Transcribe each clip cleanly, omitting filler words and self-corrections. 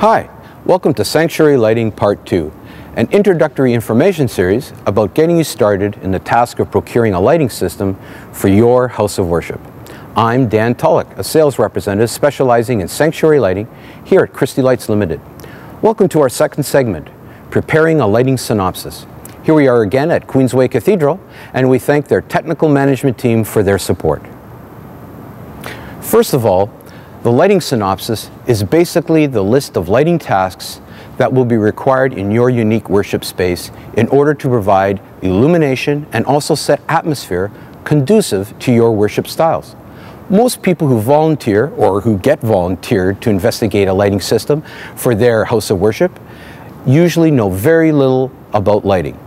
Hi, welcome to Sanctuary Lighting Part 2, an introductory information series about getting you started in the task of procuring a lighting system for your house of worship. I'm Dan Tulloch, a sales representative specializing in sanctuary lighting here at Christy Lights Limited. Welcome to our second segment, Preparing a Lighting Synopsis. Here we are again at Queensway Cathedral, and we thank their technical management team for their support. First of all, the lighting synopsis is basically the list of lighting tasks that will be required in your unique worship space in order to provide illumination and also set atmosphere conducive to your worship styles. Most people who volunteer or who get volunteered to investigate a lighting system for their house of worship usually know very little about lighting.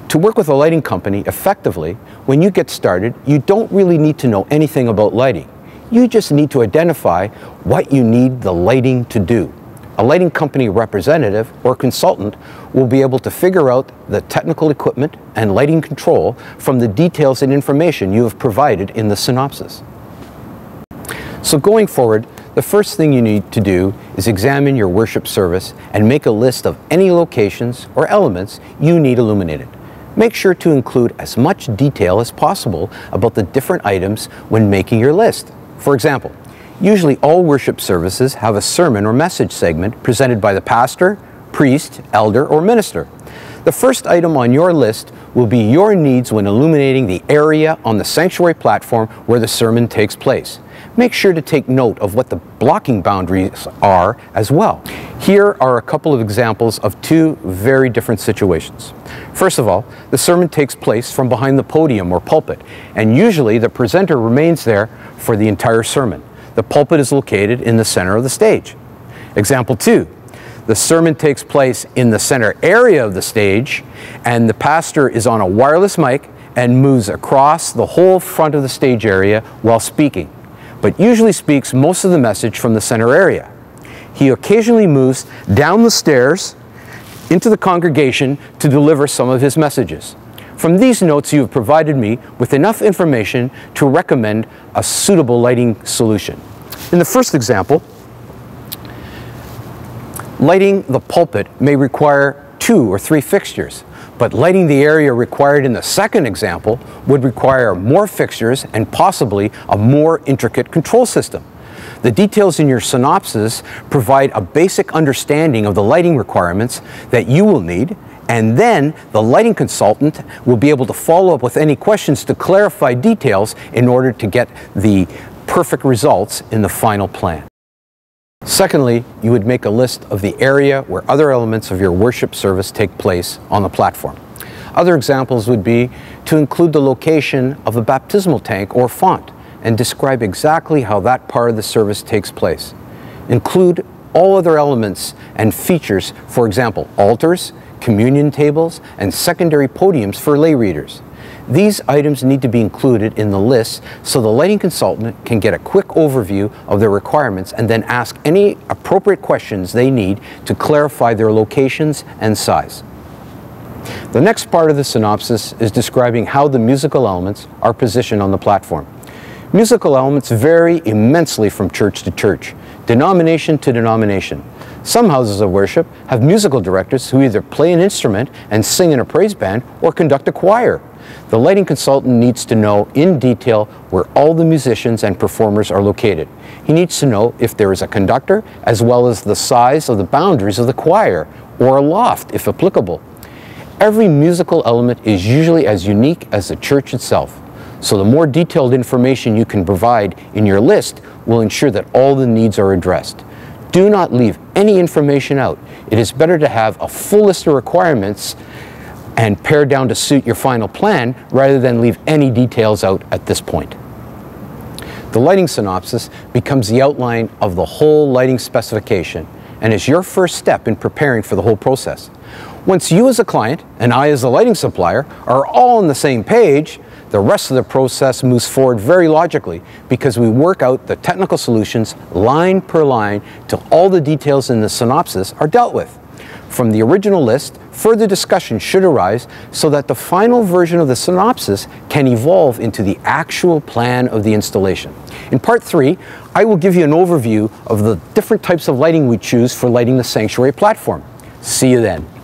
To work with a lighting company effectively, when you get started, you don't really need to know anything about lighting. You just need to identify what you need the lighting to do. A lighting company representative or consultant will be able to figure out the technical equipment and lighting control from the details and information you have provided in the synopsis. So going forward, the first thing you need to do is examine your worship service and make a list of any locations or elements you need illuminated. Make sure to include as much detail as possible about the different items when making your list. For example, usually all worship services have a sermon or message segment presented by the pastor, priest, elder, or minister. The first item on your list will be your needs when illuminating the area on the sanctuary platform where the sermon takes place. Make sure to take note of what the blocking boundaries are as well. Here are a couple of examples of two very different situations. First of all, the sermon takes place from behind the podium or pulpit, and usually the presenter remains there for the entire sermon. The pulpit is located in the center of the stage. Example 2. The sermon takes place in the center area of the stage, and the pastor is on a wireless mic and moves across the whole front of the stage area while speaking, but usually speaks most of the message from the center area. He occasionally moves down the stairs into the congregation to deliver some of his messages. From these notes, you have provided me with enough information to recommend a suitable lighting solution. In the first example, lighting the pulpit may require 2 or 3 fixtures, but lighting the area required in the second example would require more fixtures and possibly a more intricate control system. The details in your synopsis provide a basic understanding of the lighting requirements that you will need, and then the lighting consultant will be able to follow up with any questions to clarify details in order to get the perfect results in the final plan. Secondly, you would make a list of the area where other elements of your worship service take place on the platform. Other examples would be to include the location of the baptismal tank or font and describe exactly how that part of the service takes place. Include all other elements and features, for example, altars, communion tables, and secondary podiums for lay readers. These items need to be included in the list so the lighting consultant can get a quick overview of their requirements and then ask any appropriate questions they need to clarify their locations and size. The next part of the synopsis is describing how the musical elements are positioned on the platform. Musical elements vary immensely from church to church, denomination to denomination. Some houses of worship have musical directors who either play an instrument and sing in a praise band or conduct a choir. The lighting consultant needs to know in detail where all the musicians and performers are located. He needs to know if there is a conductor, as well as the size of the boundaries of the choir, or a loft if applicable. Every musical element is usually as unique as the church itself, so the more detailed information you can provide in your list will ensure that all the needs are addressed. Do not leave any information out. It is better to have a full list of requirements and pare down to suit your final plan rather than leave any details out at this point. The lighting synopsis becomes the outline of the whole lighting specification and is your first step in preparing for the whole process. Once you as a client and I as the lighting supplier are all on the same page, the rest of the process moves forward very logically because we work out the technical solutions line per line till all the details in the synopsis are dealt with. From the original list further discussion should arise so that the final version of the synopsis can evolve into the actual plan of the installation. In part 3, I will give you an overview of the different types of lighting we choose for lighting the sanctuary platform. See you then.